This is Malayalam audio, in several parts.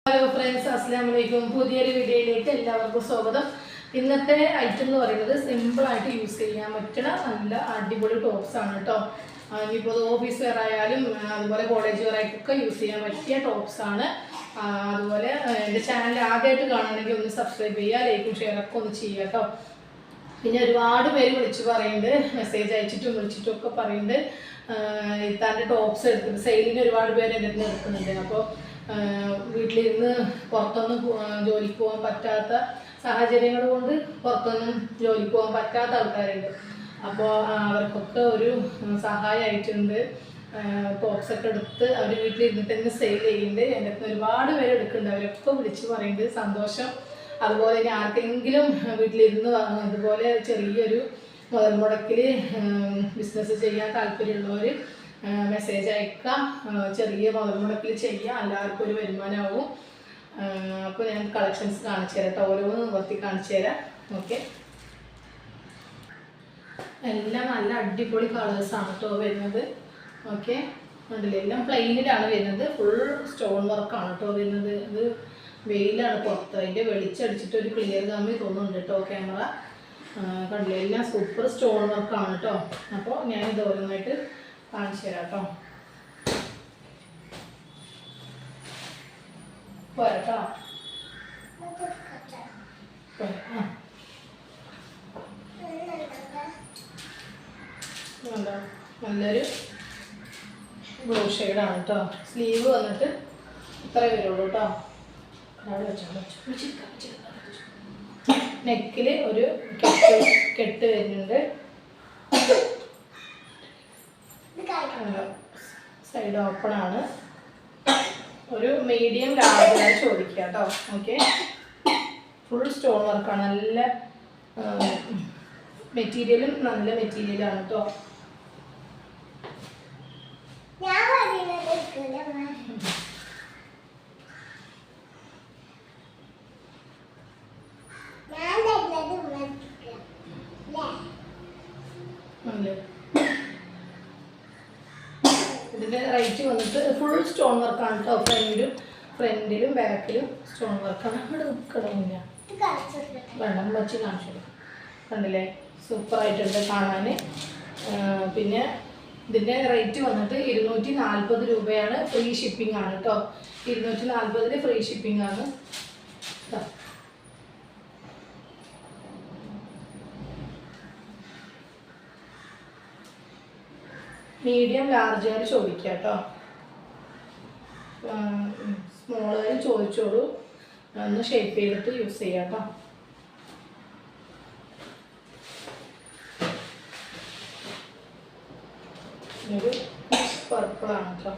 ഹലോ ഫ്രണ്ട്സ്, അസ്സലാമു അലൈക്കും. പുതിയൊരു വീഡിയോയിലേക്ക് എല്ലാവർക്കും സ്വാഗതം. ഇന്നത്തെ ഐറ്റം എന്ന് പറയുന്നത് സിമ്പിളായിട്ട് യൂസ് ചെയ്യാൻ പറ്റുന്ന നല്ല അടിപൊളി ടോപ്സ് ആണ് കേട്ടോ. ഇപ്പോൾ ഓഫീസ് വെയർ ആയാലും അതുപോലെ കോളേജ് വെയർ ആയിട്ടൊക്കെ യൂസ് ചെയ്യാൻ പറ്റിയ ടോപ്സ് ആണ്. അതുപോലെ എൻ്റെ ചാനൽ ആദ്യമായിട്ട് കാണുകയാണെങ്കിൽ ഒന്ന് സബ്സ്ക്രൈബ് ചെയ്യുക, ലൈക്കും ഷെയറൊക്കെ ഒന്ന് ചെയ്യുക കേട്ടോ. പിന്നെ ഒരുപാട് പേര് വിളിച്ച് പറയുന്നുണ്ട്, മെസ്സേജ് അയച്ചിട്ടും വിളിച്ചിട്ടും ഒക്കെ പറയുന്നുണ്ട് തൻ്റെ ടോപ്സ് എടുക്കുന്നത് സെയിലിന് ഒരുപാട് പേര് എൻ്റെ അടുത്ത് എടുക്കുന്നുണ്ട്. അപ്പോൾ വീട്ടിലിരുന്ന് പുറത്തൊന്നും ജോലിക്ക് പോകാൻ പറ്റാത്ത സാഹചര്യങ്ങൾ കൊണ്ട് പുറത്തൊന്നും ജോലിക്ക് പോകാൻ പറ്റാത്ത ആൾക്കാരുണ്ട്. അപ്പോൾ അവർക്കൊക്കെ ഒരു സഹായമായിട്ടുണ്ട്. ടോപ്സൊക്കെ എടുത്ത് അവർ വീട്ടിലിരുന്നിട്ട് തന്നെ സെയിൽ ചെയ്യുന്നുണ്ട്. എൻ്റെ അടുത്ത് ഒരുപാട് പേര് എടുക്കുന്നുണ്ട്. അവരൊക്കെ വിളിച്ച് പറയുന്നുണ്ട്, സന്തോഷം. അതുപോലെ ഇനി ആർക്കെങ്കിലും വീട്ടിലിരുന്ന് അതുപോലെ ചെറിയൊരു മുതൽ മുടക്കിൽ ബിസിനസ് ചെയ്യാൻ താല്പര്യമുള്ളവർ മെസ്സേജ് അയക്കുക. ചെറിയ മുതൽ മുടക്കിൽ ചെയ്യുക, എല്ലാവർക്കും ഒരു വരുമാനമാവും. അപ്പോൾ ഞാൻ കളക്ഷൻസ് കാണിച്ചു തരാം കേട്ടോ, ഓരോന്ന് നിവർത്തി കാണിച്ചു തരാം. ഓക്കെ, എല്ലാം നല്ല അടിപൊളി കളേഴ്സാണ് കേട്ടോ വരുന്നത്. ഓക്കെ, കണ്ടില്ലേ, എല്ലാം പ്ലെയിനിലാണ് വരുന്നത്. ഫുൾ സ്റ്റോൺ വർക്കാണ് കേട്ടോ വരുന്നത്. ഇത് വെയിലാണ് പുറത്ത്, അതിൻ്റെ വെളിച്ചടിച്ചിട്ട് ഒരു ക്ലിയർ കമ്മി തോന്നുന്നുണ്ട് കേട്ടോ ക്യാമറ. കണ്ടില്ലേ, എല്ലാം സൂപ്പർ സ്റ്റോൺ വർക്കാണ് കേട്ടോ. അപ്പോൾ ഞാനിത് ഓരോന്നായിട്ട് കാണിച്ചു തരാം കേട്ടോ. പോരട്ടോ, നല്ലൊരു ബ്ലൂ ഷെയ്ഡാണ് കേട്ടോ. സ്ലീവ് വന്നിട്ട് ഇത്ര വരുള്ളൂ കേട്ടോ. നെക്കിൽ ഒരു കെട്ട് വരുന്നുണ്ട്. സൈഡ് ഓപ്പൺ ആണ്. ഒരു മീഡിയം ലാർജായി ചോദിക്കുക കേട്ടോ. ഓക്കെ, ഫുൾ സ്റ്റോൺ വർക്കാണ്. നല്ല മെറ്റീരിയലും നല്ല മെറ്റീരിയലാണ് കേട്ടോ. ഇതിൻ്റെ റേറ്റ് വന്നിട്ട് ഫുൾ സ്റ്റോൺ വർക്കാണ് കേട്ടോ. ഫ്രണ്ടിലും ബാക്കിലും സ്റ്റോൺ വർക്കാണ്. അവിടെ നിൽക്കണമില്ല, വേണ്ട വച്ച് കാണിച്ചു. കണ്ടില്ലേ, സൂപ്പറായിട്ടുണ്ട് കാണാൻ. പിന്നെ ഇതിൻ്റെ റേറ്റ് വന്നിട്ട് 240 രൂപയാണ്. ഫ്രീ ഷിപ്പിംഗ് ആണ് കേട്ടോ. 240 ഫ്രീ ഷിപ്പിംഗ് ആണ്. മീഡിയം ലാർജായി ചോദിക്കുക കേട്ടോ. സ്മോളായി ചോദിച്ചോളൂ, ഒന്ന് ഷേപ്പ് ചെയ്തിട്ട് യൂസ് ചെയ്യാം കേട്ടോ. ഒരു പർപ്പിളാണ് കേട്ടോ.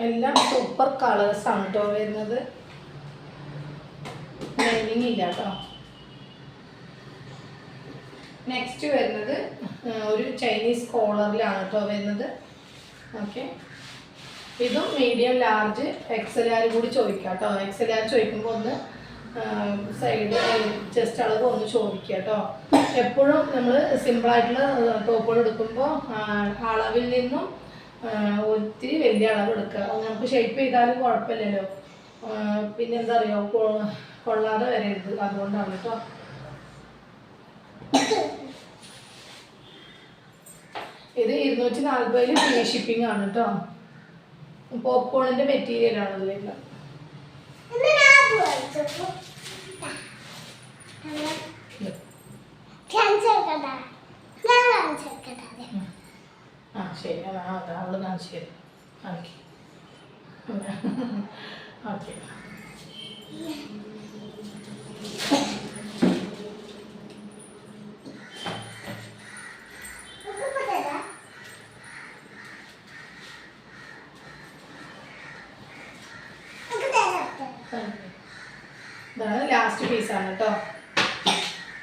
എല്ലാം സൂപ്പർ കളേഴ്സാണ് കേട്ടോ വരുന്നത്. ലൈനിങ് ഇല്ല കേട്ടോ. നെക്സ്റ്റ് വരുന്നത് ഒരു ചൈനീസ് കോളറിലാണ് കേട്ടോ വരുന്നത്. ഓക്കെ, ഇതും മീഡിയം ലാർജ് XLR കൂടി ചോദിക്കാം കേട്ടോ. XLR ചോദിക്കുമ്പോൾ ഒന്ന് സൈഡ് ചെസ്റ്റ് അളവ് ഒന്ന് ചോദിക്കുക കേട്ടോ. എപ്പോഴും നമ്മൾ സിമ്പിളായിട്ടുള്ള ടോപ്പുകൾ എടുക്കുമ്പോൾ അളവിൽ നിന്നും ഒത്തിരി വലിയ അളവ് എടുക്കുക. നമുക്ക് ഷേപ്പ് ചെയ്താലും കുഴപ്പമില്ലല്ലോ. പിന്നെ എന്താ പറയുക, കൊള്ളാതെ വരരുത്, അതുകൊണ്ടാണ് കേട്ടോ. ഇത് 240 ഫ്രീ ഷിപ്പിംഗ് ആണ് കേട്ടോ. പോപ്കോണിൻ്റെ മെറ്റീരിയലാണ് ഇത് വരുന്നത്. ശരി, അവള് കാണിച്ചു തരും. ഓക്കെ, ഇതാണ് ലാസ്റ്റ് പീസാണ് കേട്ടോ.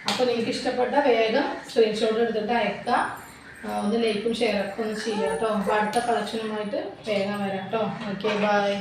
അപ്പോൾ നിങ്ങൾക്ക് ഇഷ്ടപ്പെട്ട വേഗം സ്ക്രീൻഷോട്ട് എടുത്തിട്ട് അയക്കുക. ഒന്ന് ലൈക്കും ഷെയറൊക്കെ ഒന്ന് ചെയ്യാം കേട്ടോ. അപ്പോൾ അടുത്ത കളക്ഷനുമായിട്ട് വേഗം വരാം കേട്ടോ. Okay, by.